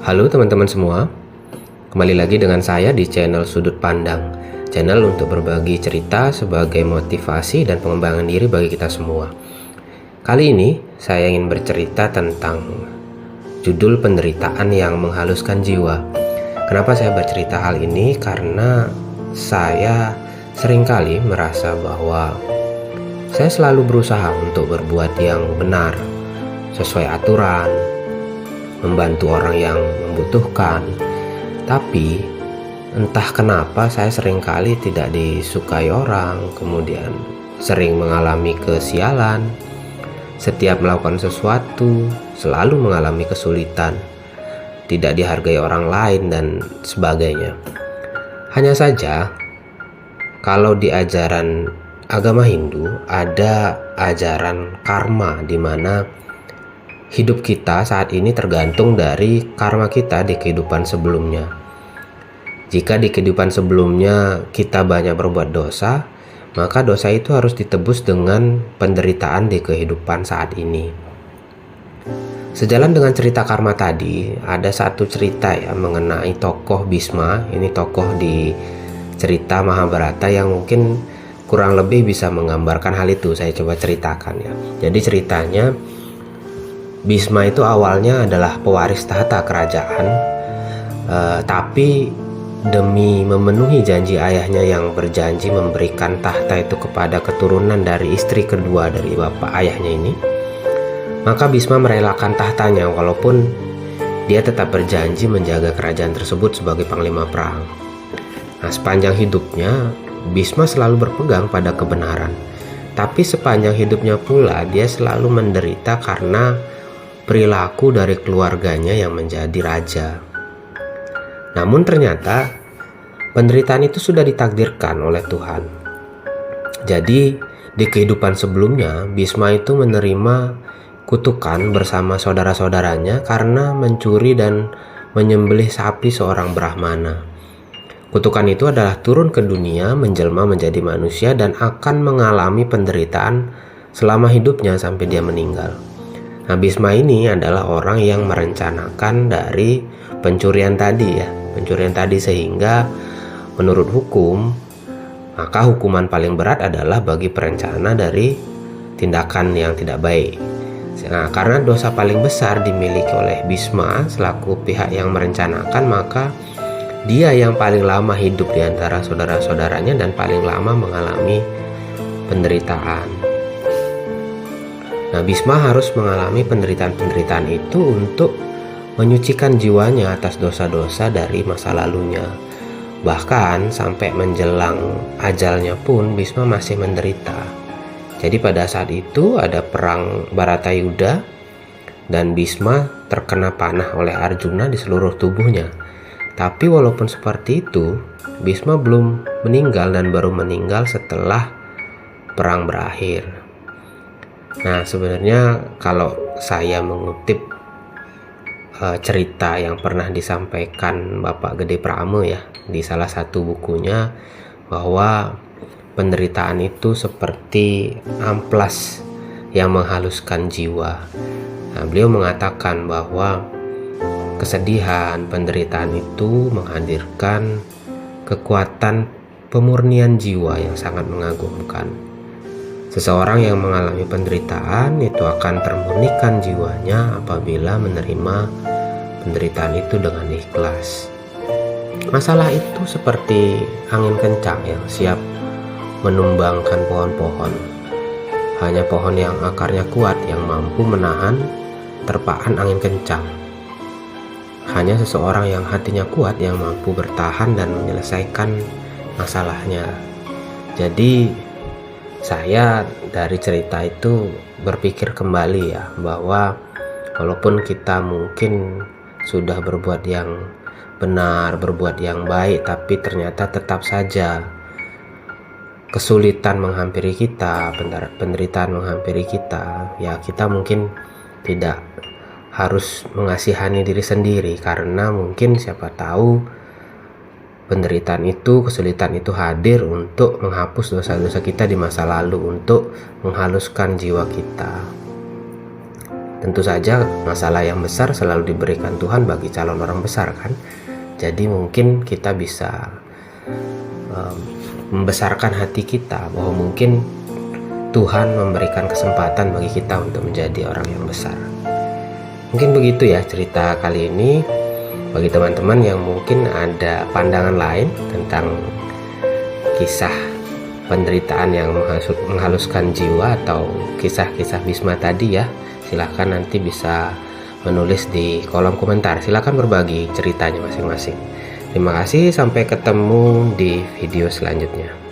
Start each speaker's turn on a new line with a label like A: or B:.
A: Halo teman-teman semua, kembali lagi dengan saya di channel Sudut Pandang, channel untuk berbagi cerita sebagai motivasi dan pengembangan diri bagi kita semua. Kali ini saya ingin bercerita tentang judul penderitaan yang menghaluskan jiwa. Kenapa saya bercerita hal ini? Karena saya seringkali merasa bahwa saya selalu berusaha untuk berbuat yang benar, sesuai aturan, membantu orang yang membutuhkan. Tapi entah kenapa saya seringkali tidak disukai orang, kemudian sering mengalami kesialan. Setiap melakukan sesuatu selalu mengalami kesulitan, tidak dihargai orang lain dan sebagainya. Hanya saja kalau di ajaran agama Hindu ada ajaran karma, di mana hidup kita saat ini tergantung dari karma kita di kehidupan sebelumnya. Jika di kehidupan sebelumnya kita banyak berbuat dosa, maka dosa itu harus ditebus dengan penderitaan di kehidupan saat ini. Sejalan dengan cerita karma tadi, ada satu cerita mengenai tokoh Bhisma. Ini tokoh di cerita Mahabharata yang mungkin kurang lebih bisa menggambarkan hal itu. Saya coba ceritakan ya. Jadi ceritanya, Bhisma itu awalnya adalah pewaris tahta kerajaan, tapi demi memenuhi janji ayahnya yang berjanji memberikan tahta itu kepada keturunan dari istri kedua dari bapak ayahnya ini, maka Bhisma merelakan tahtanya walaupun dia tetap berjanji menjaga kerajaan tersebut sebagai panglima perang. Nah, sepanjang hidupnya Bhisma selalu berpegang pada kebenaran, tapi sepanjang hidupnya pula dia selalu menderita karena perilaku dari keluarganya yang menjadi raja. Namun ternyata penderitaan itu sudah ditakdirkan oleh Tuhan. Jadi di kehidupan sebelumnya Bhisma itu menerima kutukan bersama saudara-saudaranya karena mencuri dan menyembelih sapi seorang Brahmana. Kutukan itu adalah turun ke dunia, menjelma menjadi manusia dan akan mengalami penderitaan selama hidupnya sampai dia meninggal. Nah, Bhisma ini adalah orang yang merencanakan dari pencurian tadi sehingga menurut hukum, maka hukuman paling berat adalah bagi perencana dari tindakan yang tidak baik. Nah, karena dosa paling besar dimiliki oleh Bhisma selaku pihak yang merencanakan, maka dia yang paling lama hidup di antara saudara-saudaranya dan paling lama mengalami penderitaan. Nah, Bhisma harus mengalami penderitaan-penderitaan itu untuk menyucikan jiwanya atas dosa-dosa dari masa lalunya. Bahkan sampai menjelang ajalnya pun Bhisma masih menderita. Jadi pada saat itu ada perang Bharatayuddha dan Bhisma terkena panah oleh Arjuna di seluruh tubuhnya. Tapi walaupun seperti itu, Bhisma belum meninggal dan baru meninggal setelah perang berakhir. Nah, sebenarnya kalau saya mengutip cerita yang pernah disampaikan Bapak Gede Prame ya di salah satu bukunya, bahwa penderitaan itu seperti amplas yang menghaluskan jiwa. Nah, beliau mengatakan bahwa kesedihan, penderitaan itu menghadirkan kekuatan pemurnian jiwa yang sangat mengagumkan. Seseorang yang mengalami penderitaan itu akan termurnikan jiwanya apabila menerima penderitaan itu dengan ikhlas. Masalah itu seperti angin kencang yang siap menumbangkan pohon-pohon. Hanya pohon yang akarnya kuat yang mampu menahan terpaan angin kencang. Hanya seseorang yang hatinya kuat yang mampu bertahan dan menyelesaikan masalahnya. Jadi saya dari cerita itu berpikir kembali ya, bahwa walaupun kita mungkin sudah berbuat yang benar, berbuat yang baik, tapi ternyata tetap saja kesulitan menghampiri kita, penderitaan menghampiri kita, ya kita mungkin tidak harus mengasihani diri sendiri, karena mungkin siapa tahu penderitaan itu, kesulitan itu hadir untuk menghapus dosa-dosa kita di masa lalu, untuk menghaluskan jiwa kita. Tentu saja masalah yang besar selalu diberikan Tuhan bagi calon orang besar kan. Jadi mungkin kita bisa membesarkan hati kita bahwa mungkin Tuhan memberikan kesempatan bagi kita untuk menjadi orang yang besar. Mungkin begitu ya cerita kali ini. Bagi teman-teman yang mungkin ada pandangan lain tentang kisah penderitaan yang menghaluskan jiwa atau kisah-kisah Bisma tadi ya, silahkan nanti bisa menulis di kolom komentar. Silahkan berbagi ceritanya masing-masing. Terima kasih, sampai ketemu di video selanjutnya.